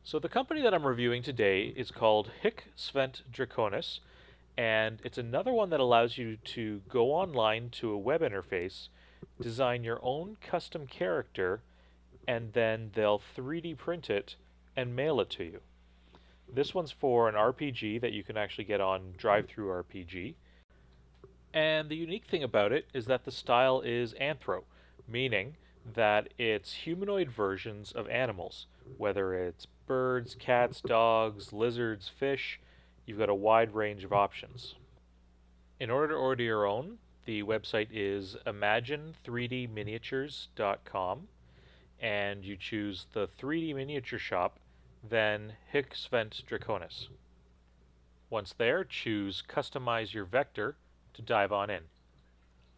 So the company that I'm reviewing today is called HC SVNT Dracones, and it's another one that allows you to go online to a web interface, design your own custom character, and then they'll 3D print it and mail it to you. This one's for an RPG that you can actually get on Drive-Thru RPG. And the unique thing about it is that the style is Anthro, meaning that it's humanoid versions of animals, whether it's birds, cats, dogs, lizards, fish. You've got a wide range of options. In order to order your own, the website is imagine3dminiatures.com, and you choose the 3D miniature shop, then HC SVNT Dracones. Once there, choose Customize Your Vector to dive on in.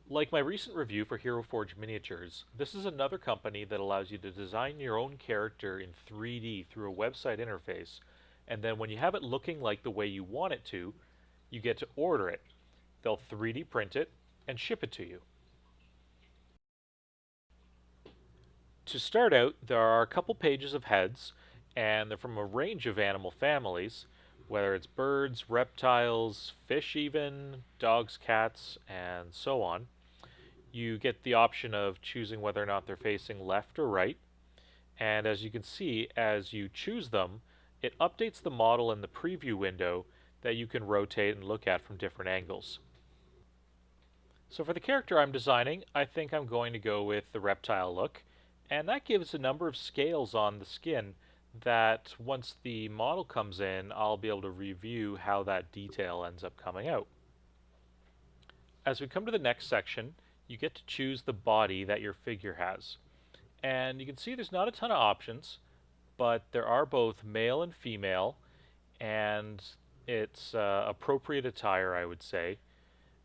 Like my recent review for Hero Forge Miniatures, this is another company that allows you to design your own character in 3D through a website interface, and then when you have it looking like the way you want it to, you get to order it. They'll 3D print it and ship it to you. To start out, there are a couple pages of heads, and they're from a range of animal families, whether it's birds, reptiles, fish even, dogs, cats, and so on. You get the option of choosing whether or not they're facing left or right, and as you can see, as you choose them, it updates the model in the preview window that you can rotate and look at from different angles. So for the character I'm designing, I think I'm going to go with the reptile look, and that gives a number of scales on the skin that once the model comes in, I'll be able to review how that detail ends up coming out. As we come to the next section, you get to choose the body that your figure has. And you can see there's not a ton of options, but there are both male and female, and it's appropriate attire, I would say.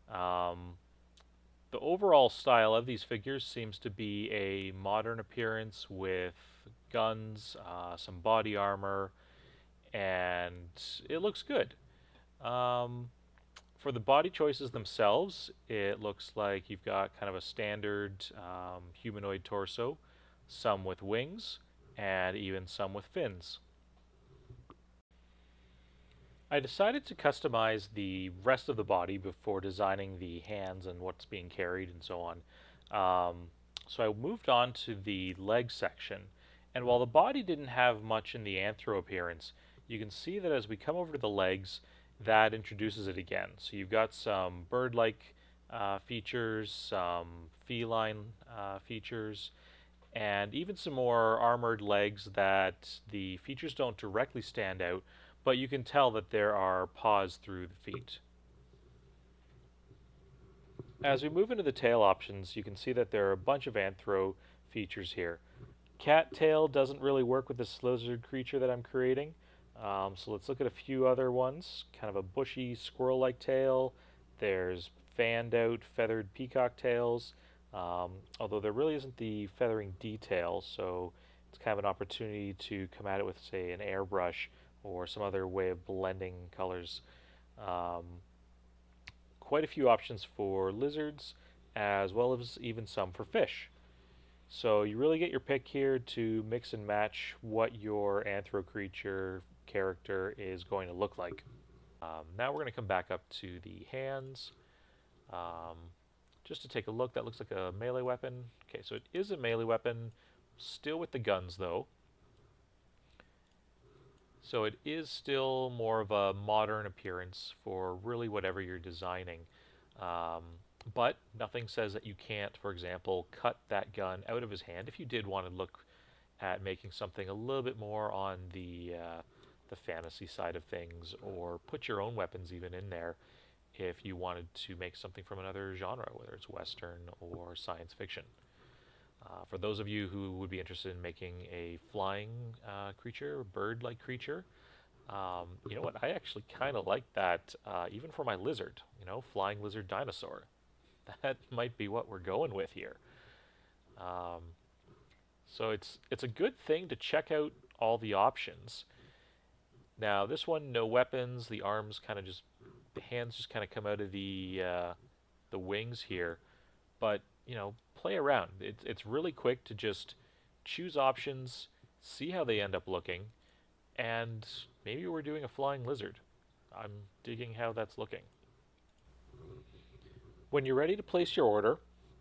The overall style of these figures seems to be a modern appearance with guns, some body armor, and it looks good. For the body choices themselves, it looks like you've got kind of a standard humanoid torso, some with wings, and even some with fins. I decided to customize the rest of the body before designing the hands and what's being carried and so on. So I moved on to the leg section, and while the body didn't have much in the anthro appearance, you can see that as we come over to the legs, that introduces it again. So you've got some bird-like features, some feline features, and even some more armored legs that the features don't directly stand out, but you can tell that there are paws through the feet. As we move into the tail options, you can see that there are a bunch of anthro features here. Cattail doesn't really work with this lizard creature that I'm creating, so let's look at a few other ones. Kind of a bushy squirrel-like tail. There's fanned out feathered peacock tails, although there really isn't the feathering detail, so it's kind of an opportunity to come at it with, say, an airbrush or some other way of blending colors. Quite a few options for lizards, as well as even some for fish. So you really get your pick here to mix and match what your anthro creature character is going to look like. Now we're going to come back up to the hands. Just to take a look, that looks like a melee weapon. Okay, so it is a melee weapon, still with the guns though. So it is still more of a modern appearance for really whatever you're designing. But nothing says that you can't, for example, cut that gun out of his hand if you did want to look at making something a little bit more on the fantasy side of things, or put your own weapons even in there if you wanted to make something from another genre, whether it's Western or science fiction. For those of you who would be interested in making a flying creature, bird-like creature, you know what, I actually kind of like that, even for my lizard, you know, flying lizard dinosaur. That might be what we're going with here. So it's a good thing to check out all the options. Now this one, no weapons, the arms kind of just, the hands just kind of come out of the wings here, but you know, play around. It's really quick to just choose options, see how they end up looking, And maybe we're doing a flying lizard. I'm digging how that's looking. When you're ready to place your order,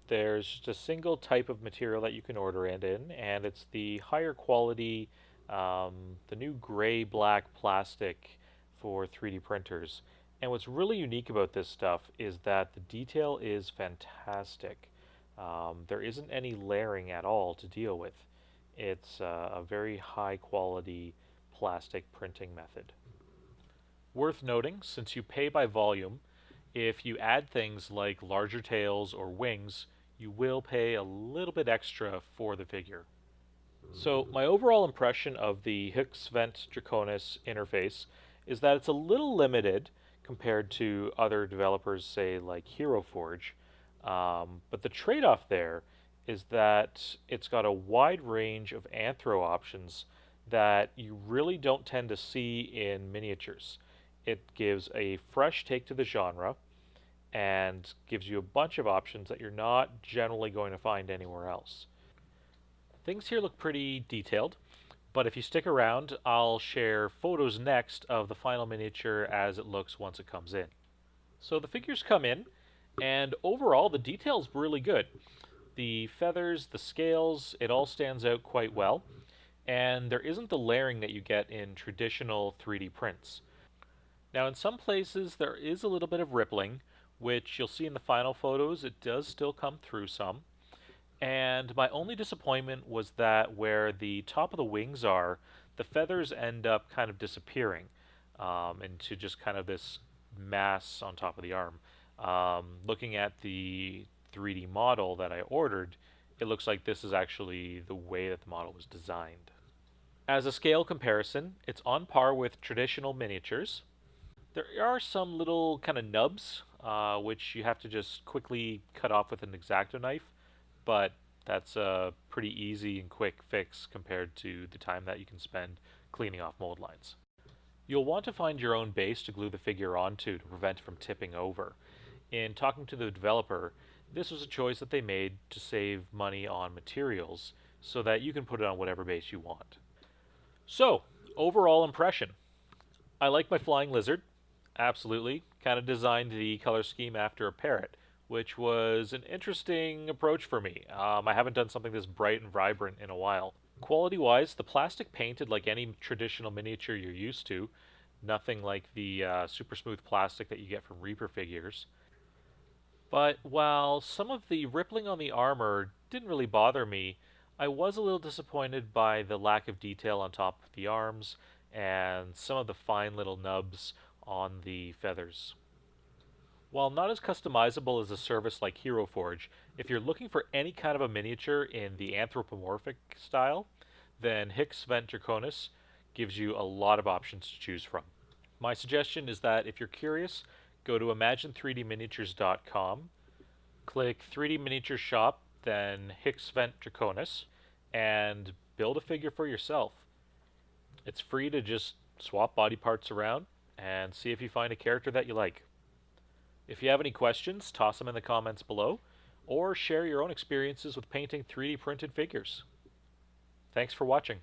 there's just a single type of material that you can order it in, and it's the higher quality, the new gray-black plastic for 3D printers. And what's really unique about this stuff is that the detail is fantastic. There isn't any layering at all to deal with. It's a very high quality plastic printing method. Worth noting, since you pay by volume, if you add things like larger tails or wings, you will pay a little bit extra for the figure. So my overall impression of the HC SVNT Dracones interface is that it's a little limited compared to other developers, say like Hero Forge, but the trade-off there is that it's got a wide range of Anthro options that you really don't tend to see in miniatures. It gives a fresh take to the genre and gives you a bunch of options that you're not generally going to find anywhere else. Things here look pretty detailed, but if you stick around, I'll share photos next of the final miniature as it looks once it comes in. So the figures come in, and overall the detail's really good. The feathers, the scales, it all stands out quite well, and there isn't the layering that you get in traditional 3D prints. Now in some places there is a little bit of rippling, which you'll see in the final photos. It does still come through some. And my only disappointment was that where the top of the wings are, the feathers end up kind of disappearing into just kind of this mass on top of the arm. Looking at the 3D model that I ordered, it looks like this is actually the way that the model was designed. As a scale comparison, it's on par with traditional miniatures. There are some little kind of nubs, which you have to just quickly cut off with an X-Acto knife, but that's a pretty easy and quick fix compared to the time that you can spend cleaning off mold lines. You'll want to find your own base to glue the figure onto to prevent it from tipping over. In talking to the developer, this was a choice that they made to save money on materials so that you can put it on whatever base you want. So, overall impression. I like my flying lizard. Absolutely. Kind of designed the color scheme after a parrot, which was an interesting approach for me. I haven't done something this bright and vibrant in a while. Quality-wise, the plastic painted like any traditional miniature you're used to, nothing like the super smooth plastic that you get from Reaper figures. But while some of the rippling on the armor didn't really bother me, I was a little disappointed by the lack of detail on top of the arms and some of the fine little nubs on the feathers. While not as customizable as a service like Hero Forge, if you're looking for any kind of a miniature in the anthropomorphic style, then HC SVNT Dracones gives you a lot of options to choose from. My suggestion is that if you're curious, go to imagine3dminiatures.com, click 3D Miniature Shop, then HC SVNT Dracones, and build a figure for yourself. It's free to just swap body parts around and see if you find a character that you like. If you have any questions, toss them in the comments below, or share your own experiences with painting 3D printed figures. Thanks for watching.